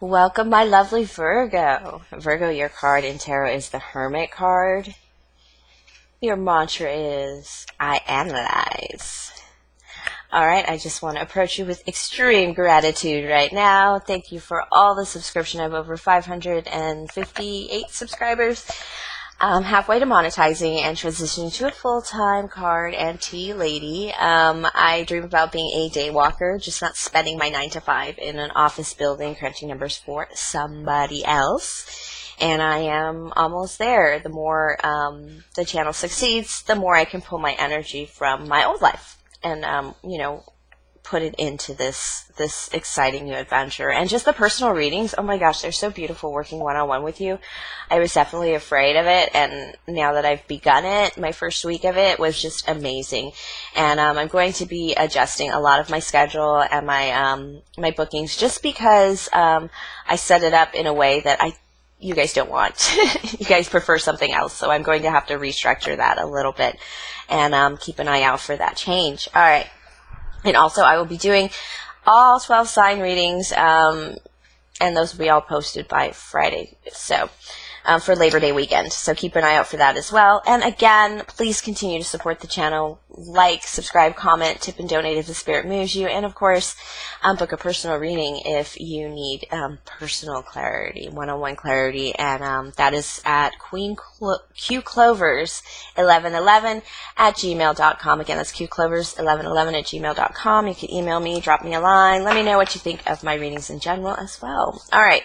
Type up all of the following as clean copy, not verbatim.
Welcome, my lovely Virgo. Virgo, your card in tarot is the Hermit card. Your mantra is, I analyze. All right, I just want to approach you with extreme gratitude right now. Thank you for all the subscription. I have over 558 subscribers. Halfway to monetizing and transitioning to a full-time card and tea lady. I dream about being a day walker, just not spending my 9 to 5 in an office building crunching numbers for somebody else. And I am almost there. The more the channel succeeds, the more I can pull my energy from my old life and put it into this exciting new adventure. And just the personal readings, oh my gosh, they're so beautiful working one-on-one with you. I was definitely afraid of it, and now that I've begun it, my first week of it was just amazing. And I'm going to be adjusting a lot of my schedule and my bookings, just because I set it up in a way that you guys don't want. You guys prefer something else, so I'm going to have to restructure that a little bit and keep an eye out for that change. All right. And also, I will be doing all 12 sign readings, and those will be all posted by Friday, so for Labor Day weekend. So keep an eye out for that as well. And again, please continue to support the channel. Like, subscribe, comment, tip, and donate if the spirit moves you. And of course, book a personal reading if you need personal clarity, one-on-one clarity. And that is at Clovers1111 at gmail.com. Again, that's Clovers1111 at gmail.com. You can email me, drop me a line. Let me know what you think of my readings in general as well. All right.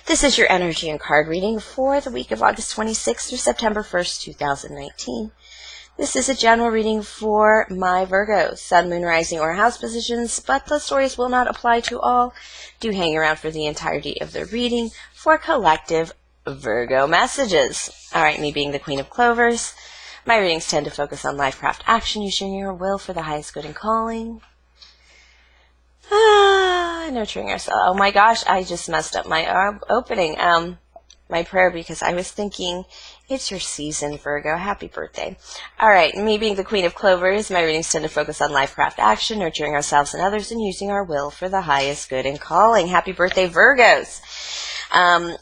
This is your energy and card reading for the week of August 26th through September 1st, 2019. This is a general reading for my Virgos, Sun, Moon, Rising, or House positions, but the stories will not apply to all. Do hang around for the entirety of the reading for collective Virgo messages. All right, me being the Queen of Clovers, my readings tend to focus on life, craft, action, using your will for the highest good and calling. Nurturing ourselves. Oh my gosh, I just messed up my opening, my prayer, because I was thinking, it's your season, Virgo. Happy birthday. All right, me being the Queen of Clovers, my readings tend to focus on life, craft, action, nurturing ourselves and others, and using our will for the highest good and calling. Happy birthday, Virgos.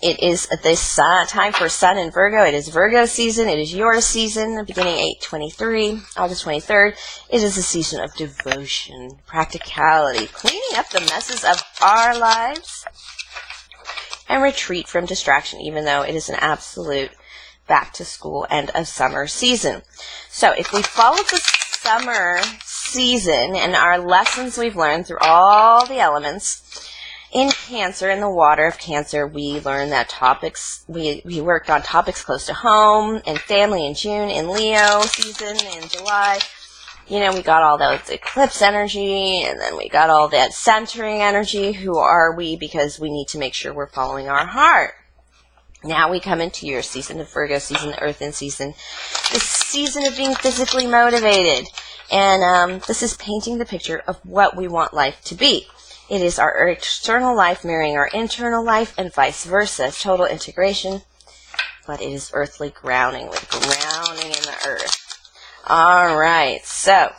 It is this time for Sun and Virgo. It is Virgo season. It is your season, beginning 8/23, August 23rd. It is a season of devotion, practicality, cleaning up the messes of our lives, and retreat from distraction, even though it is an absolute back to school end of summer season. So if we follow the summer season and our lessons we've learned through all the elements, in Cancer, in the water of Cancer, we learned that we worked on topics close to home and family in June. In Leo season in July, we got all those eclipse energy, and then we got all that centering energy. Who are we? Because we need to make sure we're following our heart. Now we come into your season of Virgo, season of Earth, and season, the season of being physically motivated. And this is painting the picture of what we want life to be. It is our external life mirroring our internal life and vice versa. Total integration, but it is earthly grounding, with grounding in the earth. All right, so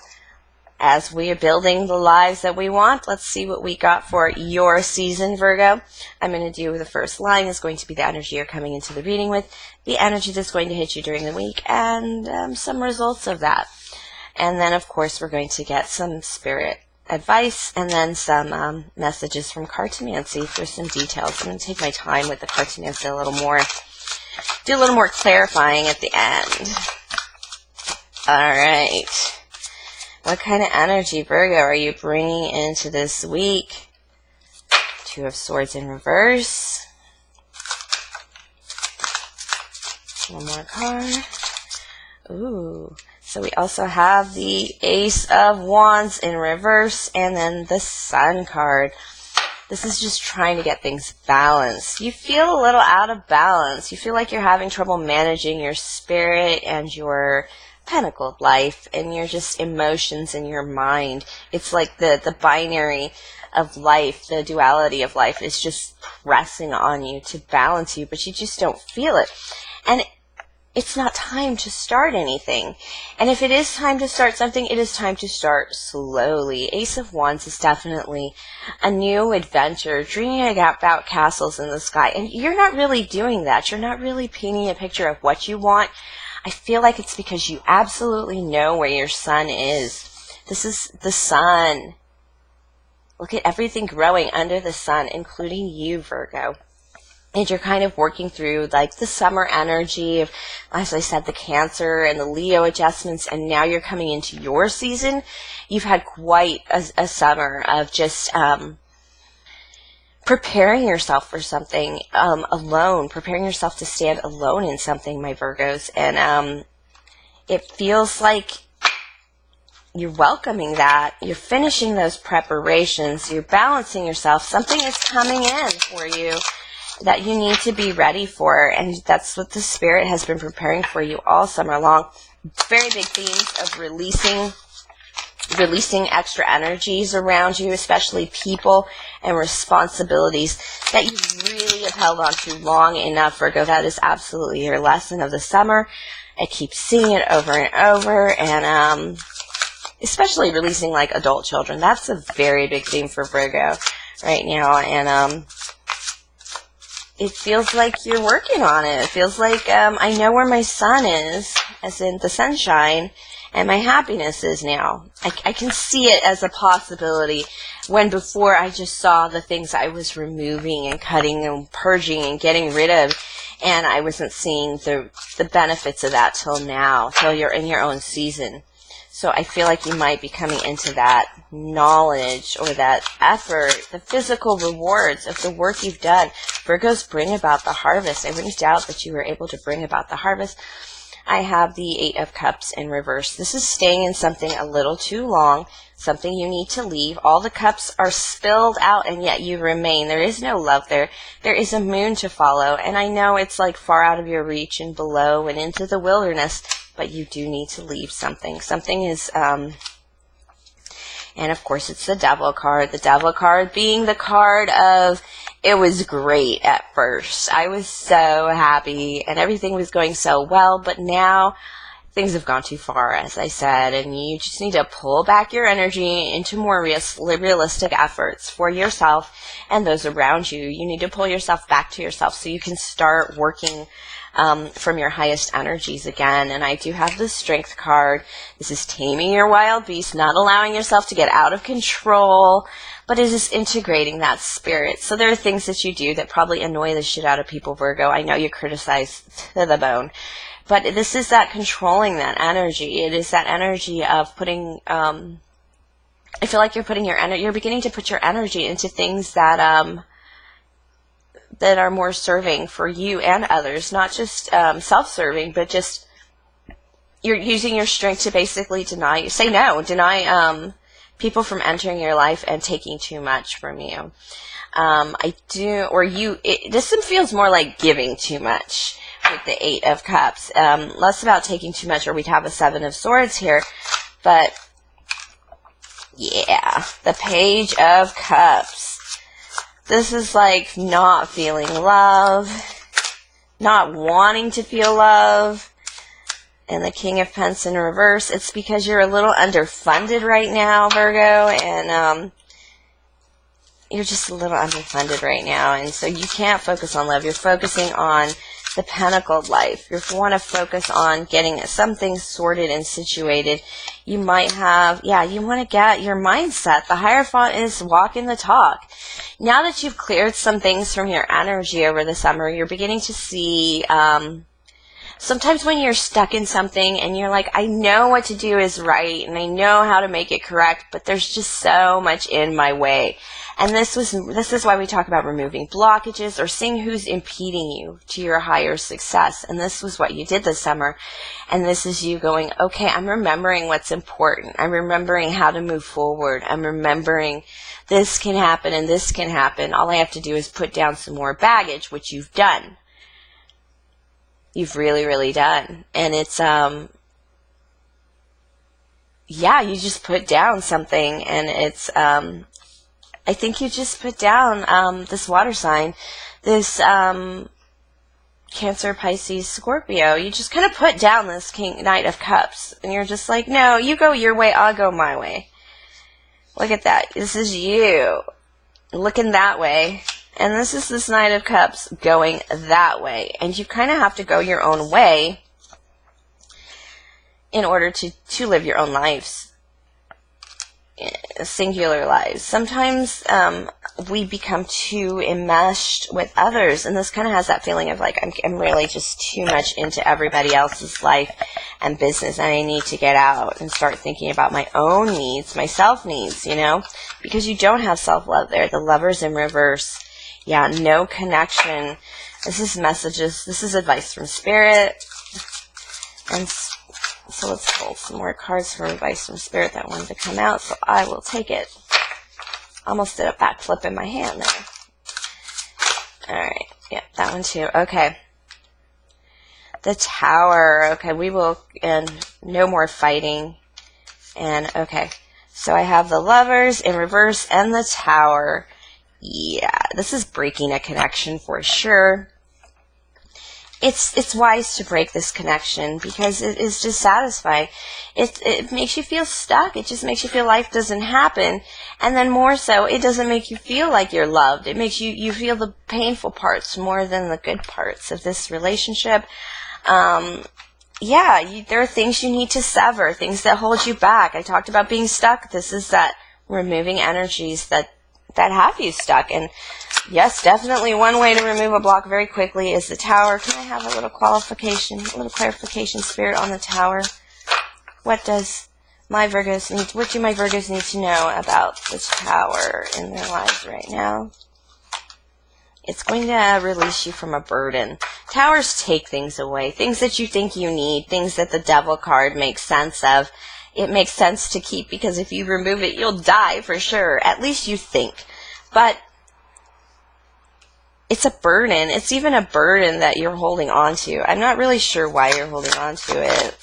as we are building the lives that we want, let's see what we got for your season, Virgo. I'm going to do the first line is going to be the energy you're coming into the reading with, the energy that's going to hit you during the week, and some results of that. And then, of course, we're going to get some spirit advice, and then some messages from cartomancy for some details. I'm going to take my time with the cartomancy a little more, do a little more clarifying at the end. All right. What kind of energy, Virgo, are you bringing into this week? Two of Swords in reverse. One more card. Ooh. So we also have the Ace of Wands in reverse, and then the Sun card. This is just trying to get things balanced. You feel a little out of balance. You feel like you're having trouble managing your spirit and your pentacled life and your just emotions in your mind. It's like the binary of life, the duality of life is just pressing on you to balance you, but you just don't feel it. And it's not time to start anything. And if it is time to start something, it is time to start slowly. Ace of Wands is definitely a new adventure, dreaming about castles in the sky. And you're not really doing that. You're not really painting a picture of what you want. I feel like it's because you absolutely know where your sun is. This is the sun. Look at everything growing under the sun, including you, Virgo. And you're kind of working through like the summer energy of, as I said, the Cancer and the Leo adjustments, and now you're coming into your season. You've had quite a summer of just preparing yourself for something alone, preparing yourself to stand alone in something, my Virgos. And it feels like you're welcoming that. You're finishing those preparations. You're balancing yourself. Something is coming in for you that you need to be ready for, and that's what the Spirit has been preparing for you all summer long. Very big themes of releasing extra energies around you, especially people and responsibilities that you really have held on to long enough, Virgo. That is absolutely your lesson of the summer. I keep seeing it over and over, and especially releasing like adult children. That's a very big theme for Virgo right now, and it feels like you're working on it. It feels like I know where my sun is, as in the sunshine, and my happiness is now. I can see it as a possibility, when before I just saw the things I was removing and cutting and purging and getting rid of, and I wasn't seeing the benefits of that till now, till you're in your own season. So I feel like you might be coming into that knowledge or that effort, the physical rewards of the work you've done. Virgos bring about the harvest. I wouldn't doubt that you were able to bring about the harvest. I have the Eight of Cups in reverse. This is staying in something a little too long, something you need to leave. All the cups are spilled out, and yet you remain. There is no love there. There is a moon to follow, and I know it's like far out of your reach and below and into the wilderness, but you do need to leave something. Something is, and of course it's the Devil card. The Devil card being the card of, it was great at first. I was so happy and everything was going so well, but now things have gone too far, as I said, and you just need to pull back your energy into more realistic efforts for yourself and those around you. You need to pull yourself back to yourself so you can start working from your highest energies again. And I do have the Strength card. This is taming your wild beast, not allowing yourself to get out of control, but it is integrating that spirit. So there are things that you do that probably annoy the shit out of people, Virgo. I know you criticize to the bone, but this is that controlling that energy. It is that energy of putting, I feel like you're putting your energy, you're beginning to put your energy into things that, that are more serving for you and others, not just self-serving, but just you're using your strength to basically deny people from entering your life and taking too much from you. This one feels more like giving too much with the Eight of Cups, less about taking too much, or we'd have a Seven of Swords here, but yeah, the Page of Cups. This is like not feeling love, not wanting to feel love. And the King of Pentacles in reverse, it's because you're a little underfunded right now, Virgo, and you're just a little underfunded right now, and so you can't focus on love. You're focusing on the pentacled life. You want to focus on getting something sorted and situated. You might have, you want to get your mindset. The Hierophant is walking the talk. Now that you've cleared some things from your energy over the summer, you're beginning to see, sometimes when you're stuck in something and you're like, I know what to do is right and I know how to make it correct, but there's just so much in my way. And this is why we talk about removing blockages or seeing who's impeding you to your higher success. And this was what you did this summer. And this is you going, okay, I'm remembering what's important. I'm remembering how to move forward. I'm remembering this can happen and this can happen. All I have to do is put down some more baggage, which you've done. You've really, really done. And it's, you just put down something, and it's, I think you just put down, this water sign, this, Cancer, Pisces, Scorpio, you just kind of put down this Knight of Cups, and you're just like, no, you go your way, I'll go my way. Look at that. This is you looking that way, and this is this Knight of Cups going that way, and you kind of have to go your own way in order to live your own lives, singular lives. Sometimes we become too enmeshed with others, and this kind of has that feeling of like, I'm really just too much into everybody else's life and business, and I need to get out and start thinking about my own needs, my self-needs, you know, because you don't have self-love there. The Lover's in reverse. Yeah, no connection. This is messages. This is advice from Spirit. And so let's pull some more cards for advice from Spirit that wanted to come out, so I will take it. Almost did a backflip in my hand there. Alright, yeah, that one too. Okay. The Tower. Okay, we will, and no more fighting. And, okay. So I have the Lovers in reverse and the Tower. Yeah, this is breaking a connection for sure. It's wise to break this connection because it is dissatisfying. It makes you feel stuck. It just makes you feel life doesn't happen. And then more so, it doesn't make you feel like you're loved. It makes you feel the painful parts more than the good parts of this relationship. Yeah, there are things you need to sever, things that hold you back. I talked about being stuck. This is that removing energies that have you stuck. And yes, definitely one way to remove a block very quickly is the Tower. Can I have a little clarification, Spirit, on the Tower? What do my Virgos need to know about the Tower in their lives right now? It's going to release you from a burden. Towers take things away, things that you think you need, things that the Devil card makes sense of. It makes sense to keep because if you remove it, you'll die for sure. At least you think. But it's a burden. It's even a burden that you're holding on to. I'm not really sure why you're holding on to it.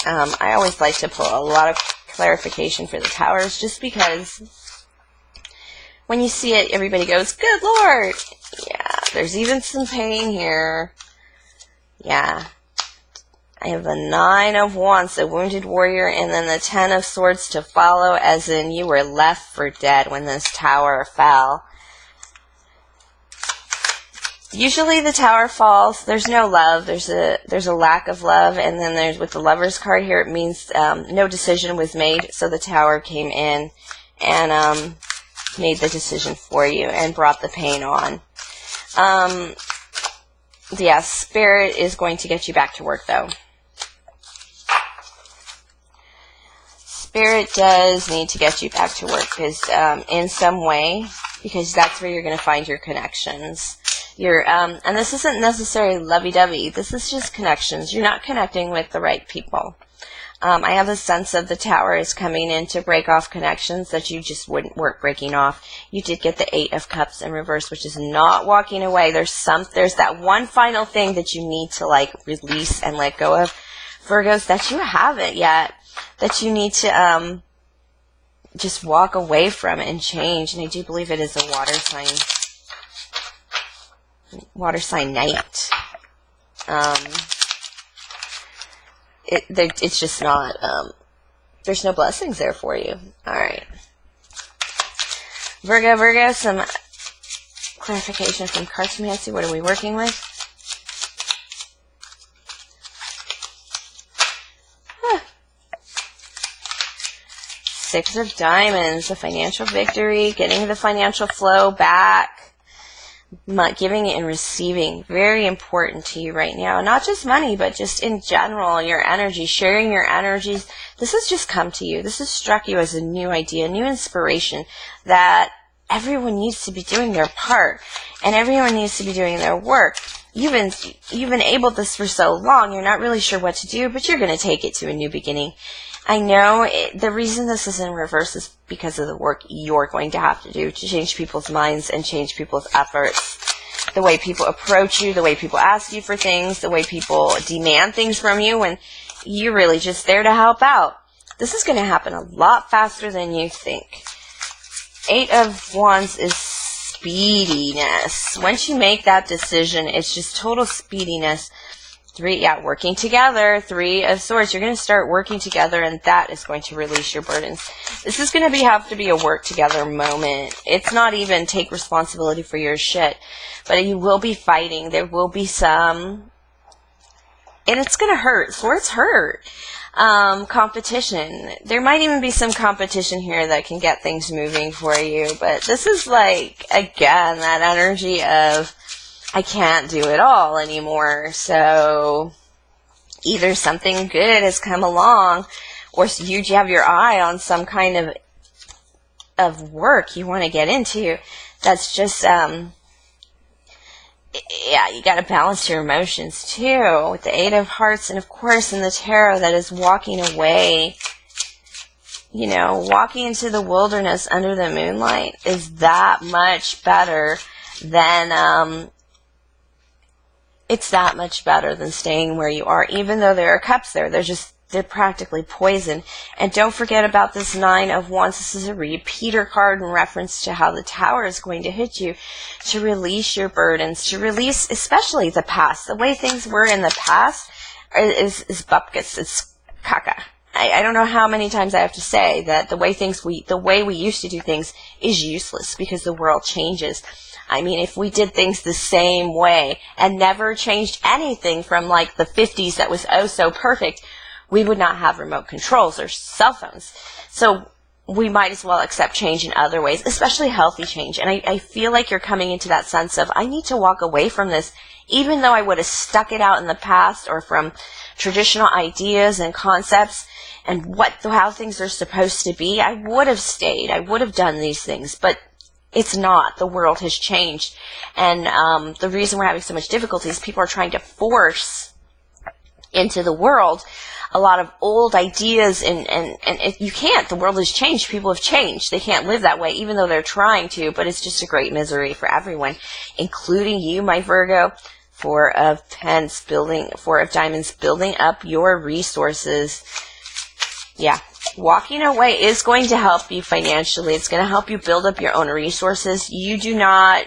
I always like to pull a lot of clarification for the Towers just because when you see it, everybody goes, good Lord. Yeah, there's even some pain here. Yeah. I have the 9 of Wands, the Wounded Warrior, and then the 10 of Swords to follow, as in you were left for dead when this Tower fell. Usually the Tower falls, there's no love, there's a lack of love, and then there's, with the Lover's card here, it means no decision was made, so the Tower came in and made the decision for you and brought the pain on. Yeah, Spirit is going to get you back to work, though. Spirit does need to get you back to work because in some way, because that's where you're going to find your connections. And this isn't necessarily lovey-dovey. This is just connections. You're not connecting with the right people. I have a sense of the Tower is coming in to break off connections that you just wouldn't work breaking off. You did get the 8 of Cups in reverse, which is not walking away. There's that one final thing that you need to like release and let go of, Virgos, that you haven't yet, that you need to just walk away from and change. And I do believe it is a water sign night. It's just not, there's no blessings there for you. Alright. Virgo, some clarification from Cartomancy. What are we working with? Six of Diamonds, the financial victory, getting the financial flow back, giving and receiving, very important to you right now. Not just money, but just in general, your energy, sharing your energies. This has just come to you. This has struck you as a new idea, new inspiration that everyone needs to be doing their part and everyone needs to be doing their work. You've enabled this for so long, you're not really sure what to do, but you're going to take it to a new beginning. I know the reason this is in reverse is because of the work you're going to have to do to change people's minds and change people's efforts. The way people approach you, the way people ask you for things, the way people demand things from you when you're really just there to help out. This is going to happen a lot faster than you think. 8 of Wands is speediness. Once you make that decision, it's just total speediness. 3, yeah, working together. 3 of Swords. You're going to start working together, and that is going to release your burdens. This is going to have to be a work together moment. It's not even take responsibility for your shit, but you will be fighting. There will be some, and it's going to hurt. Swords hurt. Competition. There might even be some competition here that can get things moving for you, but this is like, again, that energy of, I can't do it all anymore. So either something good has come along, or you have your eye on some kind of work you want to get into. That's just, yeah, you got to balance your emotions too with the 8 of Hearts, and of course in the Tarot, that is walking away. You know, walking into the wilderness under the moonlight is that much better than, it's that much better than staying where you are, even though there are cups there. They're practically poison. And don't forget about this 9 of Wands. This is a repeater card in reference to how the Tower is going to hit you, to release your burdens, to release especially the past. The way things were in the past is bupkis. It's caca. I don't know how many times I have to say that the way we used to do things is useless, because the world changes. I mean, if we did things the same way and never changed anything from like the 50s that was oh so perfect, we would not have remote controls or cell phones. So we might as well accept change in other ways, especially healthy change. And I feel like you're coming into that sense of, I need to walk away from this, even though I would have stuck it out in the past, or from traditional ideas and concepts and how things are supposed to be. I would have stayed. I would have done these things, but it's not. The world has changed. And the reason we're having so much difficulty is people are trying to force into the world a lot of old ideas, and if you can't. The world has changed. People have changed. They can't live that way, even though they're trying to, but it's just a great misery for everyone, including you, my Virgo. 4 of Diamonds, building up your resources. Yeah. Walking away is going to help you financially. It's going to help you build up your own resources. You do not,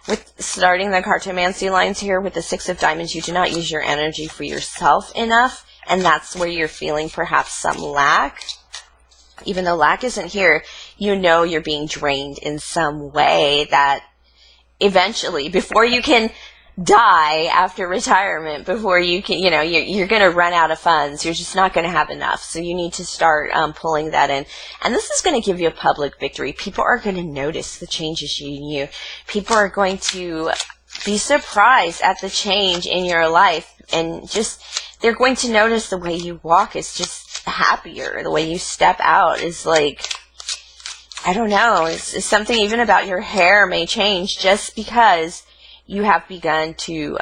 with starting the cartomancy lines here with the 6 of Diamonds, you do not use your energy for yourself enough. And that's where you're feeling perhaps some lack. Even though lack isn't here, you know you're being drained in some way, that eventually, before you can die after retirement, before you can, you're going to run out of funds. You're just not going to have enough. So you need to start pulling that in. And this is going to give you a public victory. People are going to notice the changes in you. People are going to be surprised at the change in your life. And they're going to notice the way you walk is just happier. The way you step out is like, I don't know, it's something even about your hair may change, just because you have begun to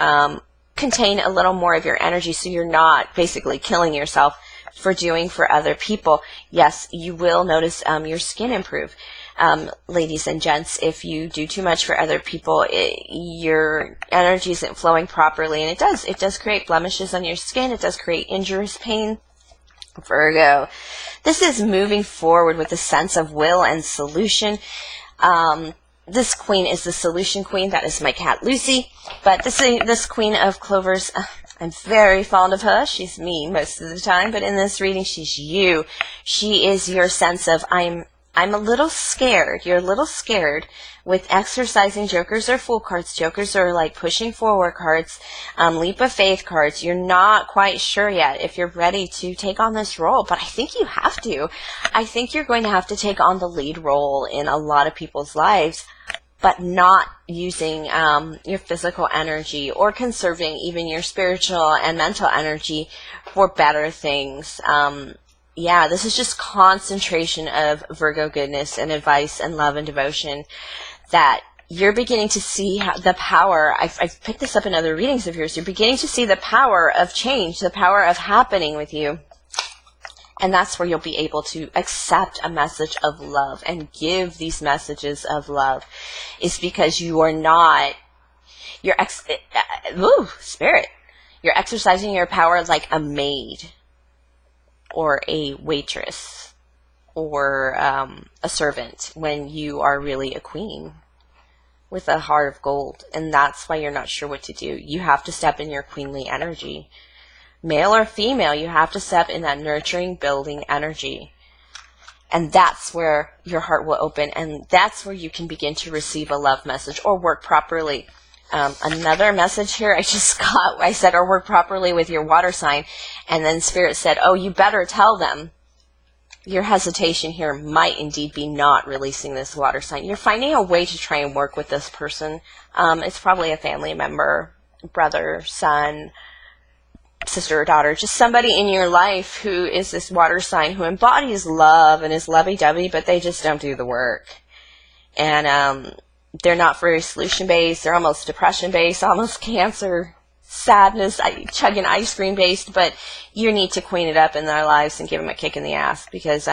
contain a little more of your energy, so you're not basically killing yourself for doing for other people. Yes, you will notice your skin improve. Ladies and gents, if you do too much for other people, your energy isn't flowing properly, and it does create blemishes on your skin. It does create injurious pain. Virgo, this is moving forward with a sense of will and solution. This queen is the solution queen. That is my cat Lucy. But this queen of Clovers, I'm very fond of her. She's me most of the time, but in this reading, she's you. She is your sense of, I'm a little scared. You're a little scared with exercising jokers or fool cards. Jokers are like pushing forward cards, leap of faith cards. You're not quite sure yet if you're ready to take on this role, but I think you have to. I think you're going to have to take on the lead role in a lot of people's lives, but not using your physical energy, or conserving even your spiritual and mental energy for better things. Yeah, this is just concentration of Virgo goodness and advice and love and devotion, that you're beginning to see the power. I've picked this up in other readings of yours. You're beginning to see the power of change, the power of happening with you. And that's where you'll be able to accept a message of love and give these messages of love, is because you are not, spirit, you're exercising your power like a maid or a waitress. or a servant when you are really a queen with a heart of gold. And that's why you're not sure what to do. You have to step in your queenly energy. Male or female, you have to step in that nurturing, building energy. And that's where your heart will open, and that's where you can begin to receive a love message or work properly. Another message here I just got, I said, or work properly with your water sign, and then Spirit said, oh, you better tell them. Your hesitation here might indeed be not releasing this water sign. You're finding a way to try and work with this person. It's probably a family member, brother, son, sister or daughter, just somebody in your life who is this water sign who embodies love and is lovey-dovey, but they just don't do the work. And they're not very solution-based. They're almost depression-based, almost cancer, sadness, chugging ice cream based, but you need to queen it up in their lives and give them a kick in the ass, because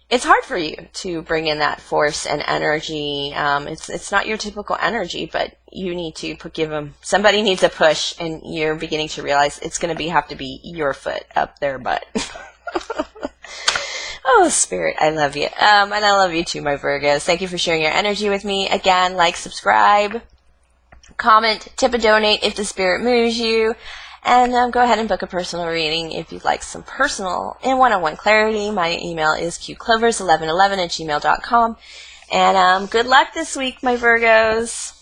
it's hard for you to bring in that force and energy. It's not your typical energy, but you need to give them, somebody needs a push, and you're beginning to realize it's going to have to be your foot up their butt. Oh, Spirit, I love you. And I love you too, my Virgos. Thank you for sharing your energy with me. Again, like, subscribe, comment, tip and donate if the Spirit moves you. And go ahead and book a personal reading if you'd like some personal and one-on-one clarity. My email is qclovers1111@gmail.com. And good luck this week, my Virgos.